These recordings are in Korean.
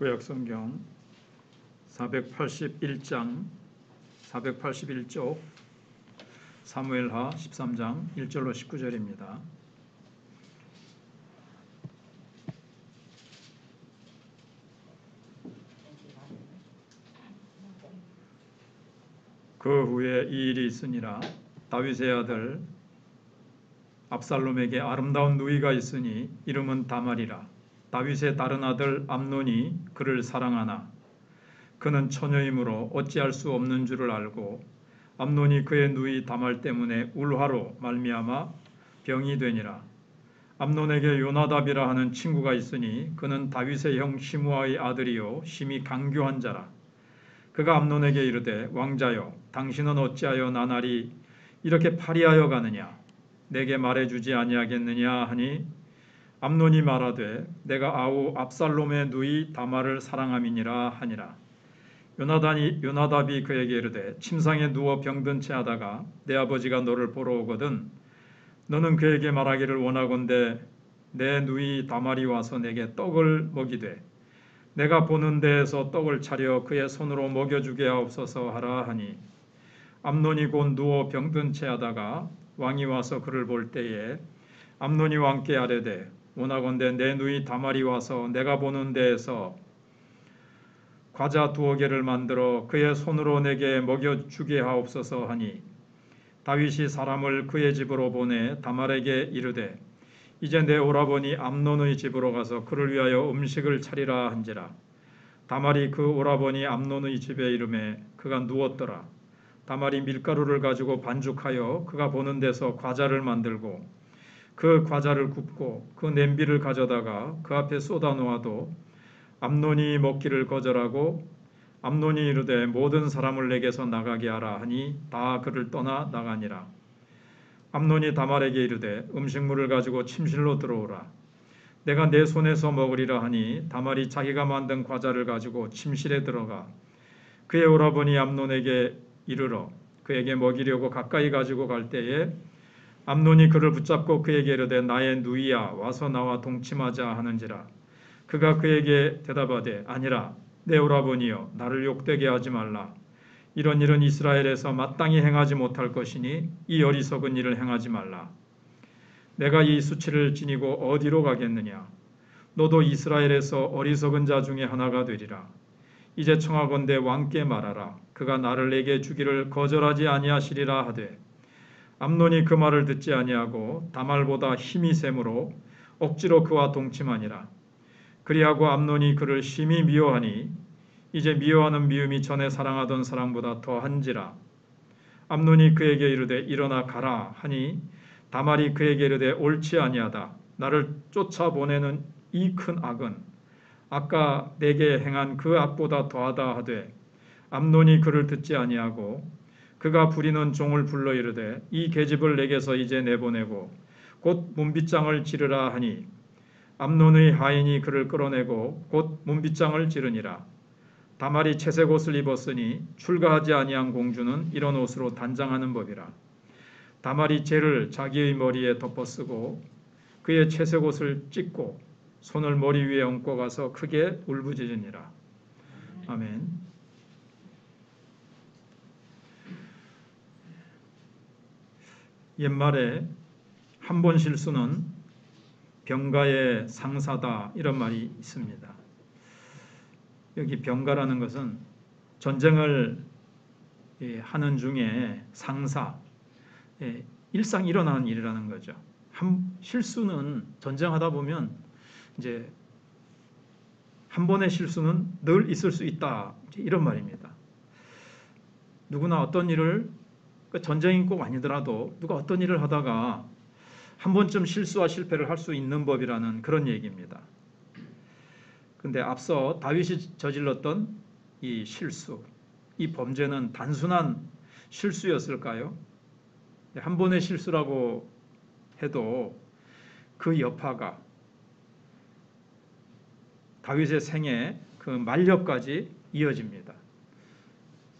구약성경 481장 481쪽 사무엘하 13장 1절로 19절입니다. 그 후에 이 일이 있으니라. 다윗의 아들 압살롬에게 아름다운 누이가 있으니 이름은 다말이라. 다윗의 다른 아들 암논이 그를 사랑하나 그는 처녀이므로 어찌할 수 없는 줄을 알고 암논이 그의 누이 다말 때문에 울화로 말미암아 병이 되니라. 암논에게 요나답이라 하는 친구가 있으니 그는 다윗의 형 시므아의 아들이요 심히 강교한 자라. 그가 암논에게 이르되 왕자여 당신은 어찌하여 나날이 이렇게 파리하여 가느냐 내게 말해주지 아니하겠느냐 하니 암논이 말하되 내가 아우 압살롬의 누이 다말을 사랑함이니라 하니라. 요나답이 그에게 이르되 침상에 누워 병든 채 하다가 내 아버지가 너를 보러 오거든 너는 그에게 말하기를 원하건대 내 누이 다말이 와서 내게 떡을 먹이되 내가 보는 데에서 떡을 차려 그의 손으로 먹여주게 하옵소서 하라 하니 암논이 곧 누워 병든 채 하다가 왕이 와서 그를 볼 때에 암논이 왕께 아뢰되 원하건대 내 누이 다말이 와서 내가 보는 데에서 과자 2개를 만들어 그의 손으로 내게 먹여주게 하옵소서 하니 다윗이 사람을 그의 집으로 보내 다말에게 이르되 이제 내 오라버니 암논의 집으로 가서 그를 위하여 음식을 차리라 한지라. 다말이 그 오라버니 암논의 집에 이르매 그가 누웠더라. 다말이 밀가루를 가지고 반죽하여 그가 보는 데서 과자를 만들고 그 과자를 굽고 그 냄비를 가져다가 그 앞에 쏟아 놓아도 암논이 먹기를 거절하고 암논이 이르되 모든 사람을 내게서 나가게 하라 하니 다 그를 떠나 나가니라. 암논이 다말에게 이르되 음식물을 가지고 침실로 들어오라. 내가 내 손에서 먹으리라 하니 다말이 자기가 만든 과자를 가지고 침실에 들어가 그의 오라버니 암논에게 이르러 그에게 먹이려고 가까이 가지고 갈 때에 암논이 그를 붙잡고 그에게 이르되 나의 누이야 와서 나와 동침하자 하는지라. 그가 그에게 대답하되 아니라 내 오라버니여 나를 욕되게 하지 말라. 이런 일은 이스라엘에서 마땅히 행하지 못할 것이니 이 어리석은 일을 행하지 말라. 내가 이 수치를 지니고 어디로 가겠느냐. 너도 이스라엘에서 어리석은 자 중에 하나가 되리라. 이제 청하건대 왕께 말하라. 그가 나를 내게 주기를 거절하지 아니하시리라 하되 암논이 그 말을 듣지 아니하고 다말보다 힘이 세므로 억지로 그와 동침하니라. 그리하고 암논이 그를 심히 미워하니 이제 미워하는 미움이 전에 사랑하던 사랑보다 더한지라. 암논이 그에게 이르되 일어나 가라 하니 다말이 그에게 이르되 옳지 아니하다. 나를 쫓아보내는 이 큰 악은 아까 내게 행한 그 악보다 더하다 하되 암논이 그를 듣지 아니하고 그가 부리는 종을 불러 이르되 이 계집을 내게서 이제 내보내고 곧 문빗장을 지르라 하니 암논의 하인이 그를 끌어내고 곧 문빗장을 지르니라. 다말이 채색 옷을 입었으니 출가하지 아니한 공주는 이런 옷으로 단장하는 법이라. 다말이 재를 자기의 머리에 덮어쓰고 그의 채색 옷을 찢고 손을 머리 위에 얹고 가서 크게 울부짖으니라. 아멘. 옛말에 한 번 실수는 병가의 상사다 이런 말이 있습니다. 여기 병가라는 것은 전쟁을 하는 중에 상사, 일상 일어나는 일이라는 거죠. 실수는 전쟁하다 보면 이제 한 번의 실수는 늘 있을 수 있다 이런 말입니다. 누구나 어떤 일을 전쟁이 꼭 아니더라도 누가 어떤 일을 하다가 한 번쯤 실수와 실패를 할 수 있는 법이라는 그런 얘기입니다. 근데 앞서 다윗이 저질렀던 이 실수, 이 범죄는 단순한 실수였을까요? 한 번의 실수라고 해도 그 여파가 다윗의 생애 그 만렵까지 이어집니다.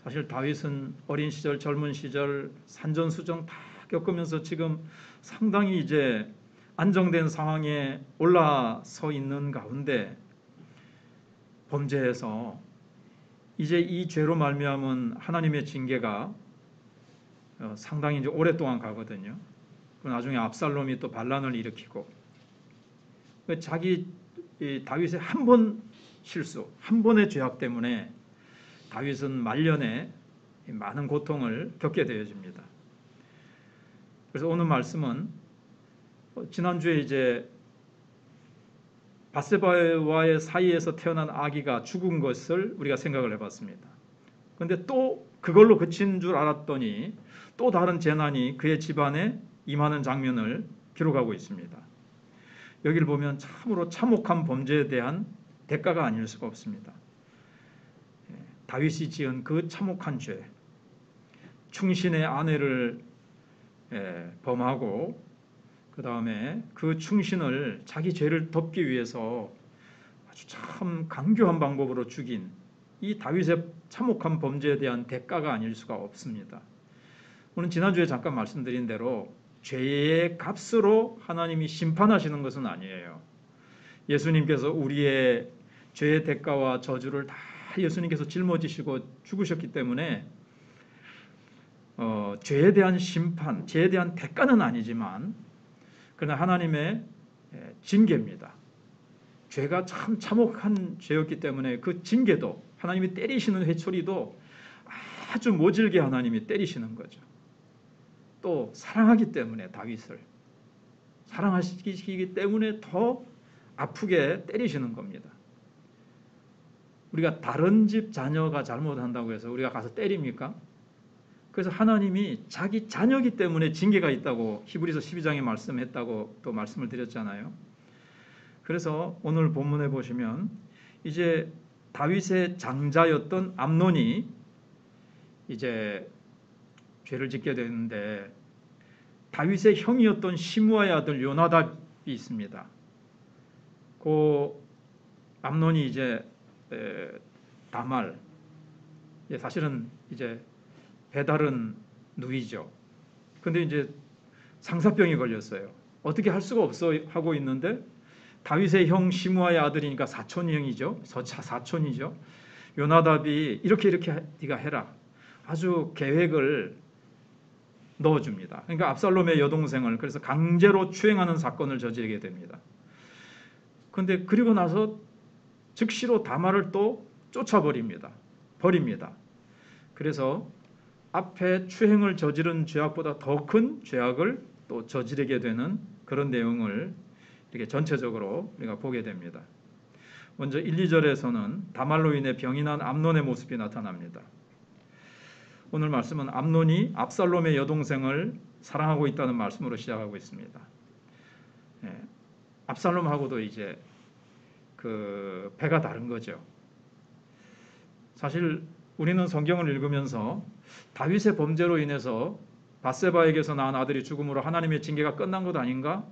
사실 다윗은 어린 시절, 젊은 시절, 산전수정 다 겪으면서 지금 상당히 이제 안정된 상황에 올라서 있는 가운데 범죄해서 이제 이 죄로 말미암은 하나님의 징계가 상당히 이제 오랫동안 가거든요. 나중에 압살롬이 또 반란을 일으키고 자기 다윗의 한 번 실수, 한 번의 죄악 때문에 다윗은 말년에 많은 고통을 겪게 되어집니다. 그래서 오늘 말씀은 지난주에 이제 밧세바와의 사이에서 태어난 아기가 죽은 것을 우리가 생각을 해봤습니다. 그런데 또 그걸로 그친 줄 알았더니 또 다른 재난이 그의 집안에 임하는 장면을 기록하고 있습니다. 여기를 보면 참으로 참혹한 범죄에 대한 대가가 아닐 수가 없습니다. 다윗이 지은 그 참혹한 죄, 충신의 아내를 범하고 그 다음에 그 충신을 자기 죄를 덮기 위해서 아주 참 강교한 방법으로 죽인 이 다윗의 참혹한 범죄에 대한 대가가 아닐 수가 없습니다. 오늘 지난주에 잠깐 말씀드린 대로 죄의 값으로 하나님이 심판하시는 것은 아니에요. 예수님께서 우리의 죄의 대가와 저주를 다 예수님께서 짊어지시고 죽으셨기 때문에 죄에 대한 심판, 죄에 대한 대가는 아니지만 그러나 하나님의 징계입니다. 죄가 참 참혹한 죄였기 때문에 그 징계도 하나님이 때리시는 회초리도 아주 모질게 하나님이 때리시는 거죠. 또 사랑하기 때문에 다윗을 사랑하시기 때문에 더 아프게 때리시는 겁니다. 우리가 다른 집 자녀가 잘못한다고 해서 우리가 가서 때립니까? 그래서 하나님이 자기 자녀이기 때문에 징계가 있다고 히브리서 12장에 말씀했다고 또 말씀을 드렸잖아요. 그래서 오늘 본문에 보시면 이제 다윗의 장자였던 암논이 이제 죄를 짓게 되는데 다윗의 형이었던 시므아의 아들 요나답이 있습니다. 그 암논이 이제 다말, 사실은 이제 배다른 누이죠. 근데 이제 상사병이 걸렸어요. 어떻게 할 수가 없어 하고 있는데 다윗의 형 시므아의 아들이니까 사촌형이죠. 사촌이죠. 요나답이 이렇게 네가 해라. 아주 계획을 넣어줍니다. 그러니까 압살롬의 여동생을 그래서 강제로 추행하는 사건을 저지르게 됩니다. 그런데 그리고 나서 즉시로 다말을 또 쫓아버립니다. 버립니다. 그래서 앞에 추행을 저지른 죄악보다 더 큰 죄악을 또 저지르게 되는 그런 내용을 이렇게 전체적으로 우리가 보게 됩니다. 먼저 1, 2절에서는 다말로 인해 병이 난 암논의 모습이 나타납니다. 오늘 말씀은 암논이 압살롬의 여동생을 사랑하고 있다는 말씀으로 시작하고 있습니다. 압살롬하고도 이제 그 배가 다른 거죠. 사실 우리는 성경을 읽으면서 다윗의 범죄로 인해서 밧세바에게서 낳은 아들이 죽음으로 하나님의 징계가 끝난 것 아닌가?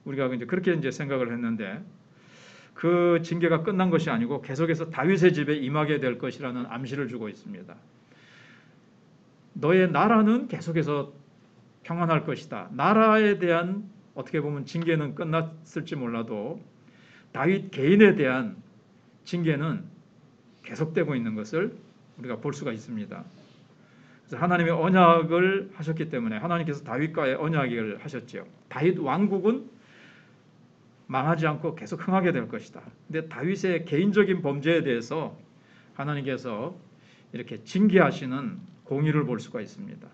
우리가 이제 그렇게 이제 생각을 했는데 그 징계가 끝난 것이 아니고 계속해서 다윗의 집에 임하게 될 것이라는 암시를 주고 있습니다. 너의 나라는 계속해서 평안할 것이다. 나라에 대한 어떻게 보면 징계는 끝났을지 몰라도 다윗 개인에 대한 징계는 계속되고 있는 것을 우리가 볼 수가 있습니다. 그래서 하나님의 언약을 하셨기 때문에 하나님께서 다윗과의 언약을 하셨죠. 다윗 왕국은 망하지 않고 계속 흥하게 될 것이다. 근데 다윗의 개인적인 범죄에 대해서 하나님께서 이렇게 징계하시는 공의를 볼 수가 있습니다.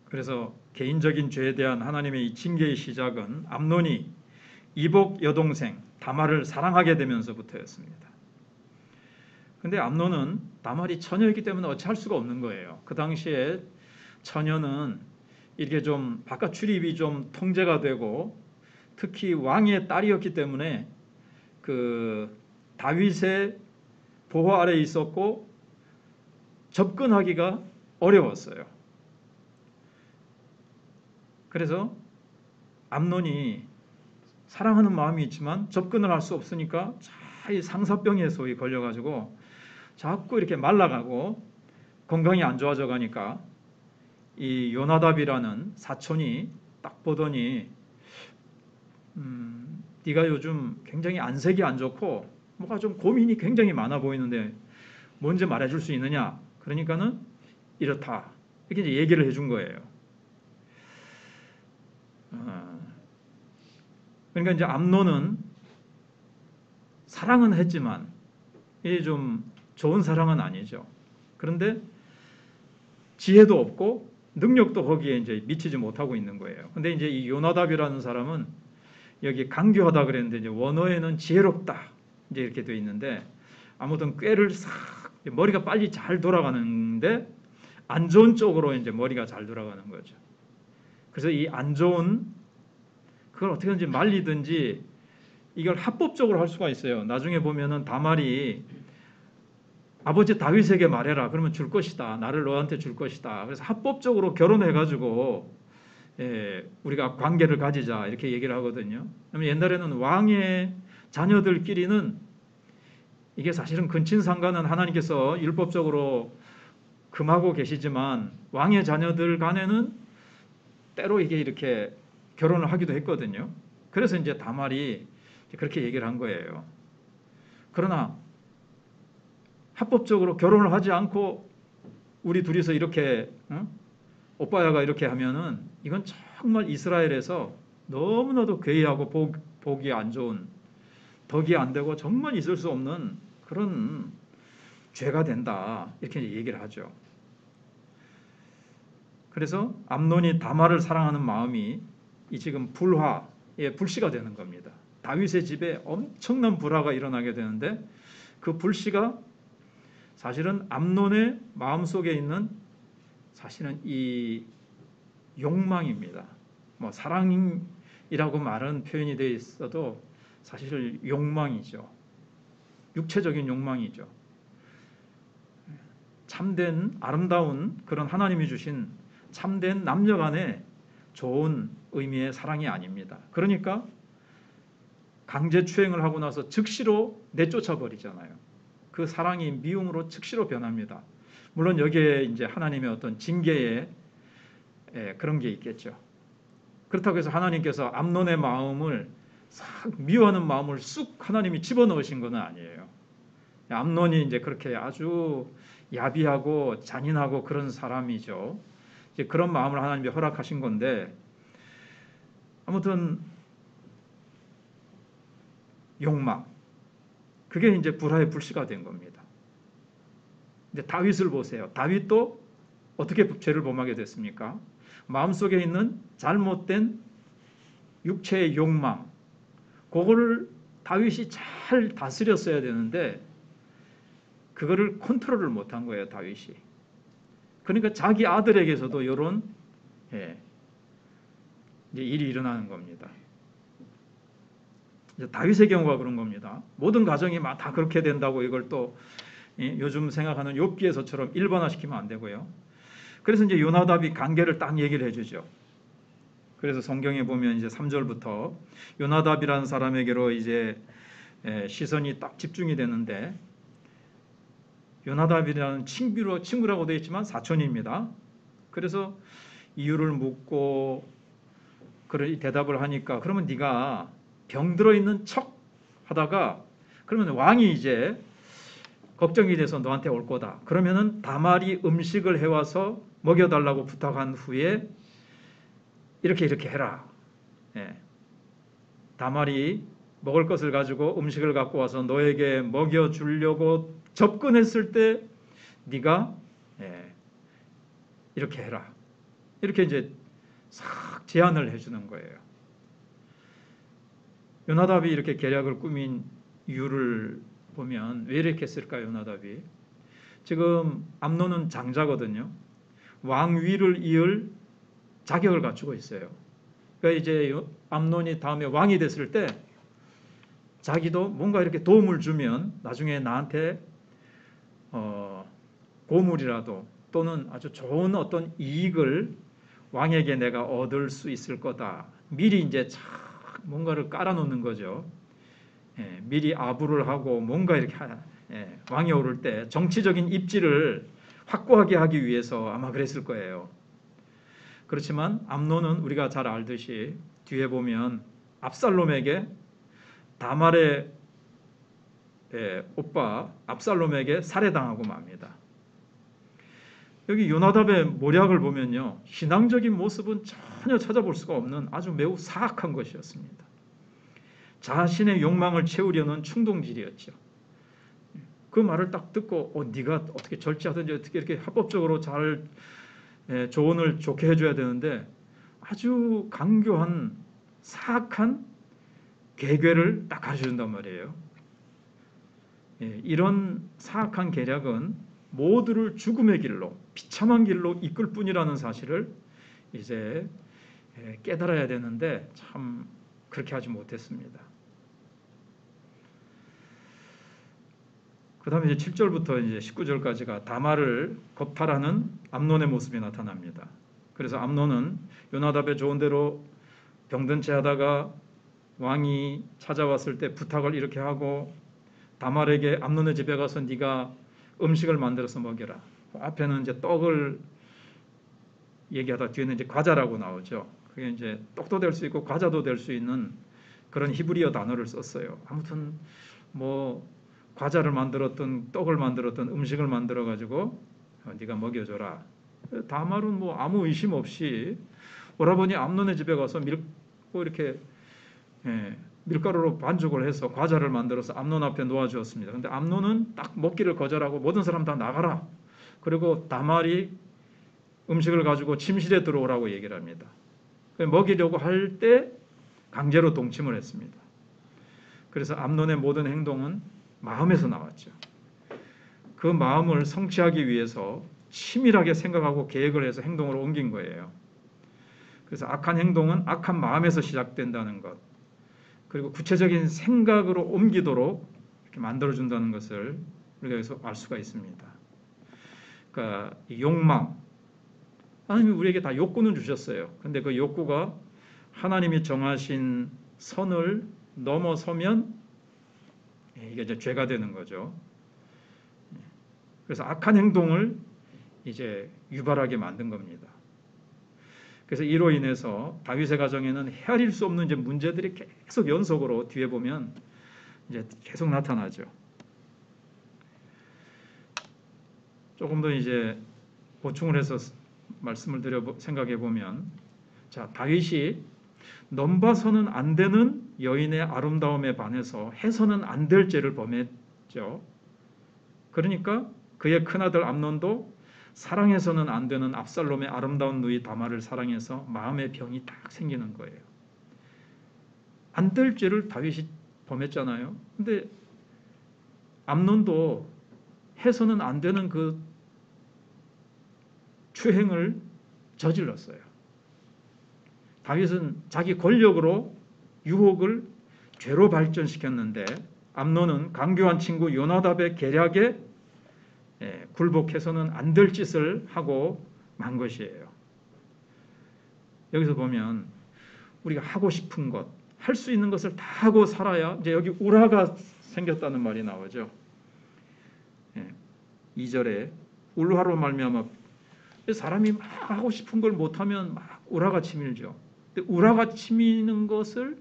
그래서 개인적인 죄에 대한 하나님의 이 징계의 시작은 암논이 이복 여동생 다말을 사랑하게 되면서부터였습니다. 그런데 암논은 다말이 처녀이기 때문에 어찌할 수가 없는 거예요. 그 당시에 처녀는 이렇게 좀 바깥 출입이 좀 통제가 되고 특히 왕의 딸이었기 때문에 그 다윗의 보호 아래에 있었고 접근하기가 어려웠어요. 그래서 암논이 사랑하는 마음이 있지만 접근을 할 수 없으니까 이 상사병에 소위 걸려가지고 자꾸 이렇게 말라가고 건강이 안 좋아져 가니까 이 요나답이라는 사촌이 딱 보더니 네가 요즘 굉장히 안색이 안 좋고 뭐가 좀 고민이 굉장히 많아 보이는데 뭔지 말해줄 수 있느냐? 그러니까는 이렇다. 이렇게 이제 얘기를 해준 거예요. 그러니까 이제 암논은 사랑은 했지만 이게 좀 좋은 사랑은 아니죠. 그런데 지혜도 없고 능력도 거기에 이제 미치지 못하고 있는 거예요. 근데 이제 이 요나답이라는 사람은 여기 강교하다 그랬는데 이제 원어에는 지혜롭다 이제 이렇게 되어 있는데 아무튼 꾀를 싹 머리가 빨리 잘 돌아가는데 안 좋은 쪽으로 이제 머리가 잘 돌아가는 거죠. 그래서 이 안 좋은 그걸 어떻게든지 말리든지 이걸 합법적으로 할 수가 있어요. 나중에 보면은 다말이 아버지 다윗에게 말해라. 그러면 줄 것이다. 나를 너한테 줄 것이다. 그래서 합법적으로 결혼해가지고 우리가 관계를 가지자 이렇게 얘기를 하거든요. 옛날에는 왕의 자녀들끼리는 이게 사실은 근친상간은 하나님께서 율법적으로 금하고 계시지만 왕의 자녀들 간에는 때로 이게 이렇게 결혼을 하기도 했거든요. 그래서 이제 다말이 그렇게 얘기를 한 거예요. 그러나 합법적으로 결혼을 하지 않고 우리 둘이서 이렇게 오빠야가 이렇게 하면은 이건 정말 이스라엘에서 너무나도 괴이하고 보기 안 좋은 덕이 안 되고 정말 있을 수 없는 그런 죄가 된다 이렇게 얘기를 하죠. 그래서 암논이 다말을 사랑하는 마음이 이 지금 불화의 불씨가 되는 겁니다. 다윗의 집에 엄청난 불화가 일어나게 되는데 그 불씨가 사실은 암논의 마음속에 있는 사실은 이 욕망입니다. 뭐 사랑이라고 말은 표현이 되어 있어도 사실 욕망이죠. 육체적인 욕망이죠. 참된 아름다운 그런 하나님이 주신 참된 남녀 간의 좋은 의미의 사랑이 아닙니다. 그러니까 강제추행을 하고 나서 즉시로 내쫓아 버리잖아요. 그 사랑이 미움으로 즉시로 변합니다. 물론 여기에 이제 하나님의 어떤 징계의 그런 게 있겠죠. 그렇다고 해서 하나님께서 암논의 마음을 싹 미워하는 마음을 쑥 하나님이 집어넣으신 건 아니에요. 암논이 이제 그렇게 아주 야비하고 잔인하고 그런 사람이죠. 이제 그런 마음을 하나님이 허락하신 건데 아무튼 욕망 그게 이제 불화의 불씨가 된 겁니다. 이제 다윗을 보세요. 다윗도 어떻게 죄를 범하게 됐습니까? 마음속에 있는 잘못된 육체의 욕망 그거를 다윗이 잘 다스렸어야 되는데 그거를 컨트롤을 못한 거예요. 다윗이. 그러니까 자기 아들에게서도 이런 이제 일이 일어나는 겁니다. 이제 다윗의 경우가 그런 겁니다. 모든 가정이 다 그렇게 된다고 이걸 또 요즘 생각하는 욥기에서처럼 일반화시키면 안 되고요. 그래서 이제 요나답이 관계를 딱 얘기를 해주죠. 그래서 성경에 보면 이제 3절부터 요나답이라는 사람에게로 이제 시선이 딱 집중이 되는데 요나답이라는 친구라고 되어 있지만 사촌입니다. 그래서 이유를 묻고 그런 대답을 하니까 그러면 네가 병들어 있는 척 하다가 그러면 왕이 이제 걱정이 돼서 너한테 올 거다. 그러면은 다말이 음식을 해와서 먹여달라고 부탁한 후에 이렇게 해라. 다말이 먹을 것을 가지고 음식을 갖고 와서 너에게 먹여주려고 접근했을 때 네가 이렇게 해라. 이렇게 이제 싹 제안을 해주는 거예요. 요나답이 이렇게 계략을 꾸민 이유를 보면 왜 이렇게 했을까요? 요나답이 지금 암논은 장자거든요. 왕위를 이을 자격을 갖추고 있어요. 그러니까 이제 암논이 다음에 왕이 됐을 때 자기도 뭔가 이렇게 도움을 주면 나중에 나한테 고물이라도 또는 아주 좋은 어떤 이익을 왕에게 내가 얻을 수 있을 거다. 미리 이제 착 뭔가를 깔아놓는 거죠. 미리 아부를 하고 뭔가 이렇게 왕이 오를 때 정치적인 입지를 확고하게 하기 위해서 아마 그랬을 거예요. 그렇지만 암논은 우리가 잘 알듯이 뒤에 보면 압살롬에게 다말의 오빠 압살롬에게 살해당하고 맙니다. 여기 요나답의 모략을 보면요, 신앙적인 모습은 전혀 찾아볼 수가 없는 아주 매우 사악한 것이었습니다. 자신의 욕망을 채우려는 충동질이었죠. 그 말을 딱 듣고 네가 어떻게 절제하든지 어떻게 이렇게 합법적으로 잘 조언을 좋게 해줘야 되는데 아주 강교한 사악한 계궤를 딱 가르쳐준단 말이에요. 이런 사악한 계략은 모두를 죽음의 길로, 비참한 길로 이끌 뿐이라는 사실을 이제 깨달아야 되는데 참 그렇게 하지 못했습니다. 그 다음에 이제 7절부터 이제 19절까지가 다말을 겁탈하는 암논의 모습이 나타납니다. 그래서 암논은 요나답의 좋은 대로 병든 채 하다가 왕이 찾아왔을 때 부탁을 이렇게 하고 다말에게 암논의 집에 가서 네가 음식을 만들어서 먹여라. 앞에는 이제 떡을 얘기하다 뒤에는 이제 과자라고 나오죠. 그게 이제 떡도 될 수 있고 과자도 될 수 있는 그런 히브리어 단어를 썼어요. 아무튼 뭐 과자를 만들었던 떡을 만들었던 음식을 만들어 가지고 네가 먹여줘라. 다말은 뭐 아무 의심 없이 오라버니 암논의 집에 가서 이렇게 밀가루로 반죽을 해서 과자를 만들어서 암논 앞에 놓아주었습니다. 그런데 암논은 딱 먹기를 거절하고 모든 사람 다 나가라. 그리고 다말이 음식을 가지고 침실에 들어오라고 얘기를 합니다. 먹이려고 할 때 강제로 동침을 했습니다. 그래서 암논의 모든 행동은 마음에서 나왔죠. 그 마음을 성취하기 위해서 치밀하게 생각하고 계획을 해서 행동으로 옮긴 거예요. 그래서 악한 행동은 악한 마음에서 시작된다는 것, 그리고 구체적인 생각으로 옮기도록 이렇게 만들어준다는 것을 우리가 여기서 알 수가 있습니다. 그러니까 욕망, 하나님이 우리에게 다 욕구는 주셨어요. 근데 그 욕구가 하나님이 정하신 선을 넘어서면 이게 이제 죄가 되는 거죠. 그래서 악한 행동을 이제 유발하게 만든 겁니다. 그래서 이로 인해서 다윗의 가정에는 헤아릴 수 없는 이제 문제들이 계속 연속으로 뒤에 보면 이제 계속 나타나죠. 조금 더 이제 보충을 해서 말씀을 드려 생각해 보면, 자, 다윗이 넘봐서는 안 되는 여인의 아름다움에 반해서 해서는 안 될 죄를 범했죠. 그러니까 그의 큰아들 암논도 사랑해서는 안 되는 압살롬의 아름다운 누이 다말을 사랑해서 마음의 병이 딱 생기는 거예요. 안 될 죄를 다윗이 범했잖아요. 근데 암논도 해서는 안 되는 그 추행을 저질렀어요. 다윗은 자기 권력으로 유혹을 죄로 발전시켰는데 암논은 강교한 친구 요나답의 계략에 굴복해서는 안 될 짓을 하고 만 것이에요. 여기서 보면 우리가 하고 싶은 것, 할 수 있는 것을 다 하고 살아야 이제 여기 우라가 생겼다는 말이 나오죠. 2절에 울화로 말미암아 사람이 막 하고 싶은 걸 못하면 막 우라가 치밀죠. 근데 우라가 치미는 것을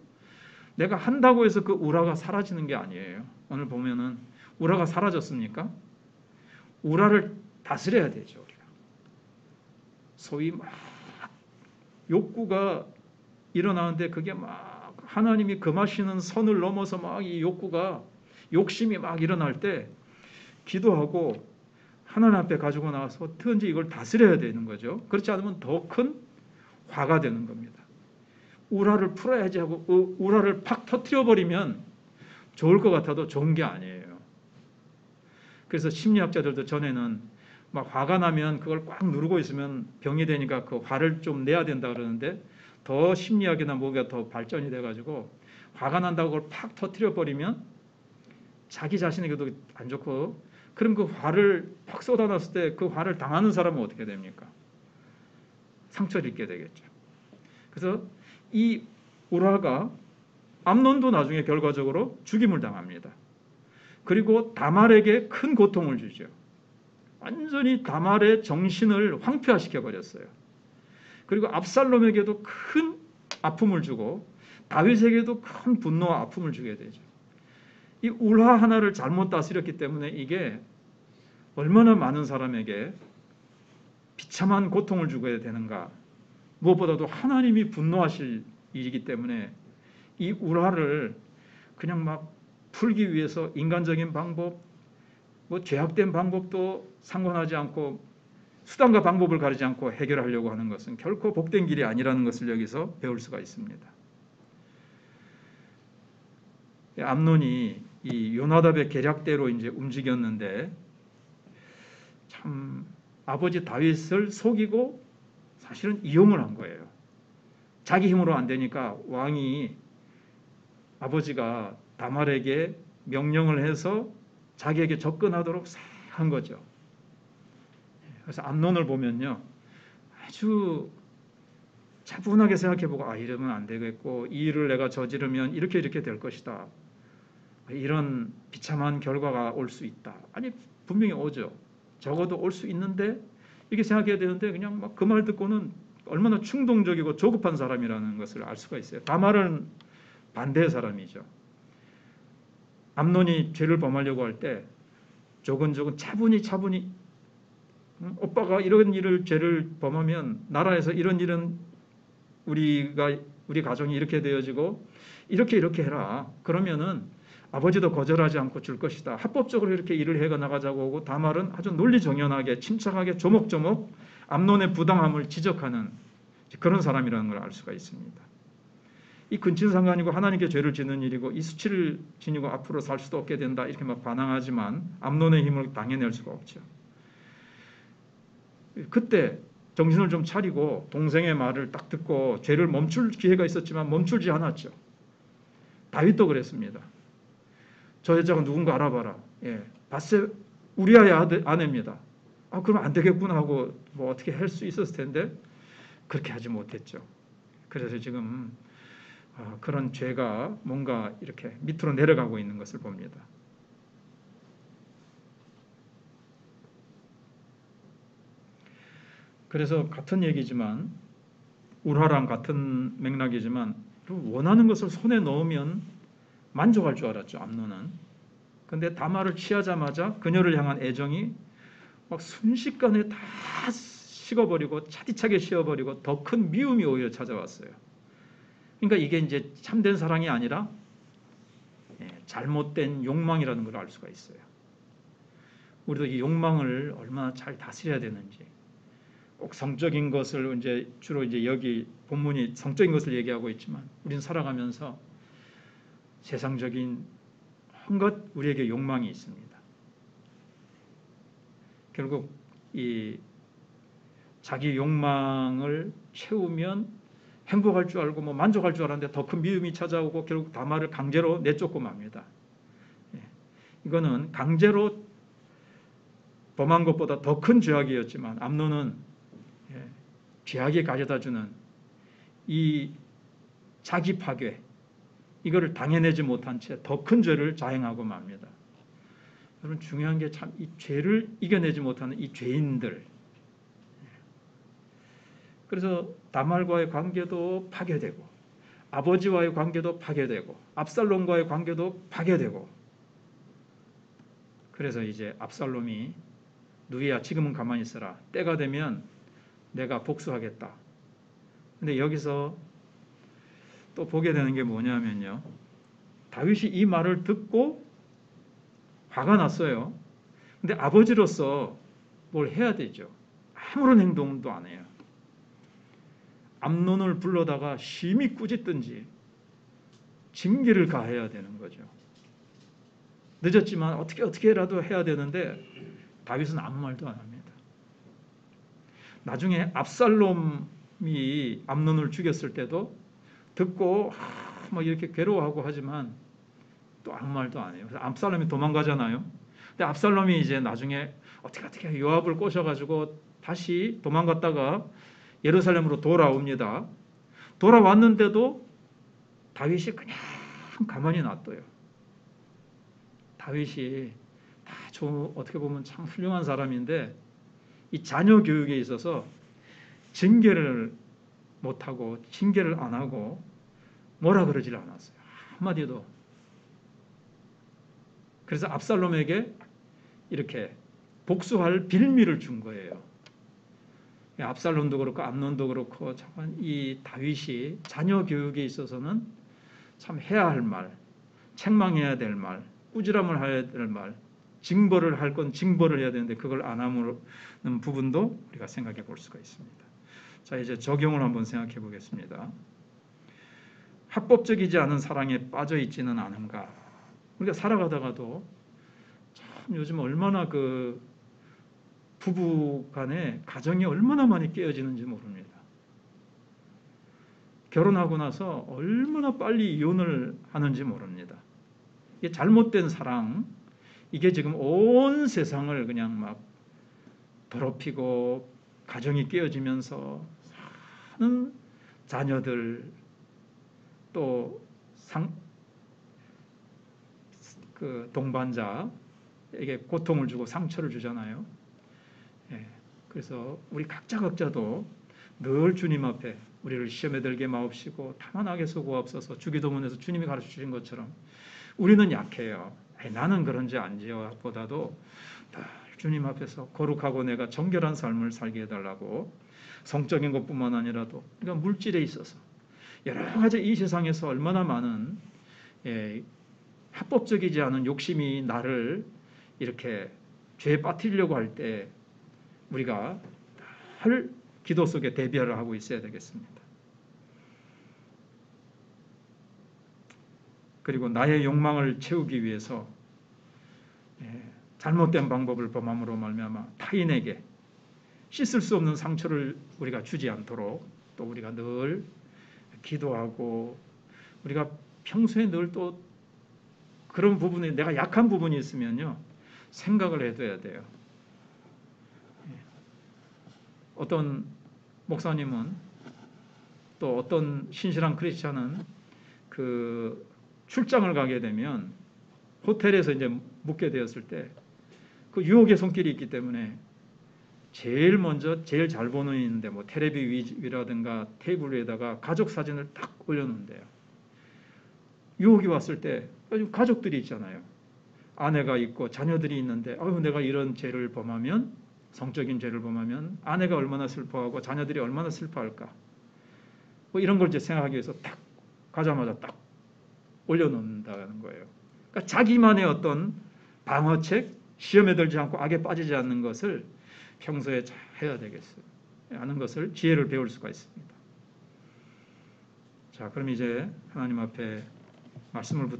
내가 한다고 해서 그 우라가 사라지는 게 아니에요. 오늘 보면은 우라가 사라졌습니까? 우라를 다스려야 되죠. 우리가. 소위 막 욕구가 일어나는데 그게 막 하나님이 금하시는 선을 넘어서 막 이 욕구가 욕심이 막 일어날 때 기도하고 하나님 앞에 가지고 나와서 어떻게든지 이걸 다스려야 되는 거죠. 그렇지 않으면 더 큰 화가 되는 겁니다. 우라를 풀어야지 하고 우라를 팍 터뜨려 버리면 좋을 것 같아도 좋은 게 아니에요. 그래서 심리학자들도 전에는 막 화가 나면 그걸 꽉 누르고 있으면 병이 되니까 그 화를 좀 내야 된다 그러는데 더 심리학이나 뭐가 더 발전이 돼가지고 화가 난다고 그걸 팍 터뜨려 버리면 자기 자신에게도 안 좋고, 그럼 그 화를 팍 쏟아놨을 때 그 화를 당하는 사람은 어떻게 됩니까? 상처를 입게 되겠죠. 그래서 이 우라가 암논도 나중에 결과적으로 죽임을 당합니다. 그리고 다말에게 큰 고통을 주죠. 완전히 다말의 정신을 황폐화시켜 버렸어요. 그리고 압살롬에게도 큰 아픔을 주고 다윗에게도 큰 분노와 아픔을 주게 되죠. 이 울화 하나를 잘못 다스렸기 때문에 이게 얼마나 많은 사람에게 비참한 고통을 주게 되는가. 무엇보다도 하나님이 분노하실 일이기 때문에 이 울화를 그냥 막 풀기 위해서 인간적인 방법, 뭐 죄악된 방법도 상관하지 않고 수단과 방법을 가리지 않고 해결하려고 하는 것은 결코 복된 길이 아니라는 것을 여기서 배울 수가 있습니다. 암논이 이 요나답의 계략대로 이제 움직였는데 참 아버지 다윗을 속이고 사실은 이용을 한 거예요. 자기 힘으로 안 되니까 왕이 아버지가 다말에게 명령을 해서 자기에게 접근하도록 한 거죠. 그래서 암논을 보면요, 아주 차분하게 생각해보고 이러면 안 되겠고 이 일을 내가 저지르면 이렇게 될 것이다. 이런 비참한 결과가 올 수 있다. 아니 분명히 오죠. 적어도 올 수 있는데 이렇게 생각해야 되는데 그냥 막 그 말 듣고는 얼마나 충동적이고 조급한 사람이라는 것을 알 수가 있어요. 다말은 반대의 사람이죠. 암논이 죄를 범하려고 할 때 조근조근 차분히 오빠가 이런 죄를 범하면 나라에서 이런 일은 우리 가정이 이렇게 되어지고 이렇게 해라. 그러면은 아버지도 거절하지 않고 줄 것이다. 합법적으로 이렇게 일을 해 나가자고 하고 다말은 아주 논리정연하게 침착하게 조목조목 암논의 부당함을 지적하는 그런 사람이라는 걸 알 수가 있습니다. 이 근친상간이고 하나님께 죄를 짓는 일이고 이 수치를 지니고 앞으로 살 수도 없게 된다 이렇게 막 반항하지만 암논의 힘을 당해낼 수가 없죠. 그때 정신을 좀 차리고 동생의 말을 딱 듣고 죄를 멈출 기회가 있었지만 멈추지 않았죠. 다윗도 그랬습니다. 저 여자가 누군가 알아봐라. 바세 우리아의 아내입니다. 그럼 안 되겠구나 하고 뭐 어떻게 할 수 있었을 텐데 그렇게 하지 못했죠. 그래서 지금 그런 죄가 뭔가 이렇게 밑으로 내려가고 있는 것을 봅니다. 그래서 같은 얘기지만 울화랑 같은 맥락이지만 원하는 것을 손에 넣으면 만족할 줄 알았죠. 암논은. 그런데 다말을 취하자마자 그녀를 향한 애정이 막 순식간에 다 식어버리고 차디차게 식어버리고 더 큰 미움이 오히려 찾아왔어요. 그러니까 이게 이제 참된 사랑이 아니라 잘못된 욕망이라는 걸 알 수가 있어요. 우리도 이 욕망을 얼마나 잘 다스려야 되는지. 꼭 성적인 것을 주로 여기 본문이 성적인 것을 얘기하고 있지만 우리는 살아가면서 세상적인 한것 우리에게 욕망이 있습니다. 결국 이 자기 욕망을 채우면 행복할 줄 알고 뭐 만족할 줄 알았는데 더 큰 미움이 찾아오고 결국 다말을 강제로 내쫓고 맙니다. 이거는 강제로 범한 것보다 더 큰 죄악이었지만 암논은 죄악이 가져다주는 이 자기 파괴 이거를 당해내지 못한 채 더 큰 죄를 자행하고 맙니다. 여러분 중요한 게 참 이 죄를 이겨내지 못하는 이 죄인들. 그래서 다말과의 관계도 파괴되고 아버지와의 관계도 파괴되고 압살롬과의 관계도 파괴되고 그래서 이제 압살롬이 누이야 지금은 가만히 있어라. 때가 되면 내가 복수하겠다. 근데 여기서 또 보게 되는 게 뭐냐면요. 다윗이 이 말을 듣고 화가 났어요. 근데 아버지로서 뭘 해야 되죠. 아무런 행동도 안 해요. 암논을 불러다가 심히 꾸짖든지 징계를 가해야 되는 거죠. 늦었지만 어떻게라도 해야 되는데 다윗은 아무 말도 안 합니다. 나중에 압살롬이 암논을 죽였을 때도 듣고 막 이렇게 괴로워하고 하지만 또 아무 말도 안 해요. 그래서 압살롬이 도망가잖아요. 근데 압살롬이 이제 나중에 어떻게 요압을 꼬셔가지고 다시 도망갔다가 예루살렘으로 돌아옵니다. 돌아왔는데도 다윗이 그냥 가만히 놔둬요. 다윗이 어떻게 보면 참 훌륭한 사람인데 이 자녀 교육에 있어서 징계를 못하고 징계를 안 하고 뭐라 그러질 않았어요. 한마디도. 그래서 압살롬에게 이렇게 복수할 빌미를 준 거예요. 압살롬도 그렇고 암논도 그렇고 참 이 다윗이 자녀 교육에 있어서는 참 해야 할 말, 책망해야 될 말, 꾸지람을 해야 될 말, 징벌을 할 건 징벌을 해야 되는데 그걸 안 하는 부분도 우리가 생각해 볼 수가 있습니다. 자, 이제 적용을 한번 생각해 보겠습니다. 합법적이지 않은 사랑에 빠져 있지는 않은가? 우리가 살아가다가도 참 요즘 얼마나 그 부부 간에 가정이 얼마나 많이 깨어지는지 모릅니다. 결혼하고 나서 얼마나 빨리 이혼을 하는지 모릅니다. 이게 잘못된 사랑, 이게 지금 온 세상을 그냥 막 더럽히고 가정이 깨어지면서 사는 자녀들 또 그 동반자에게 고통을 주고 상처를 주잖아요. 예, 그래서 우리 각자도 늘 주님 앞에 우리를 시험에 들게 마옵시고 다만 악에서 구하옵소서. 주기도문에서 주님이 가르쳐 주신 것처럼 우리는 약해요. 나는 그런지 안지요 보다도 주님 앞에서 거룩하고 내가 정결한 삶을 살게 해달라고, 성적인 것뿐만 아니라도 그러니까 물질에 있어서 여러 가지 이 세상에서 얼마나 많은 합법적이지 않은 욕심이 나를 이렇게 죄에 빠뜨리려고 할 때 우리가 늘 기도 속에 대비를 하고 있어야 되겠습니다. 그리고 나의 욕망을 채우기 위해서 잘못된 방법을 범함으로 말미암아 타인에게 씻을 수 없는 상처를 우리가 주지 않도록 또 우리가 늘 기도하고, 우리가 평소에 늘 또 그런 부분에 내가 약한 부분이 있으면요 생각을 해둬야 돼요. 어떤 목사님은 또 어떤 신실한 크리스찬은 그 출장을 가게 되면 호텔에서 이제 묵게 되었을 때 그 유혹의 손길이 있기 때문에 제일 먼저 제일 잘 보는 있는데 뭐 텔레비 위라든가 테이블 위에다가 가족 사진을 딱 올려놓는데요. 유혹이 왔을 때 가족들이 있잖아요. 아내가 있고 자녀들이 있는데 내가 이런 죄를 범하면, 성적인 죄를 범하면 아내가 얼마나 슬퍼하고 자녀들이 얼마나 슬퍼할까, 뭐 이런 걸 이제 생각하기 위해서 딱 가자마자 딱 올려놓는다는 거예요. 그러니까 자기만의 어떤 방어책, 시험에 들지 않고 악에 빠지지 않는 것을 평소에 잘 해야 되겠어요. 하는 것을 지혜를 배울 수가 있습니다. 자, 그럼 이제 하나님 앞에 말씀을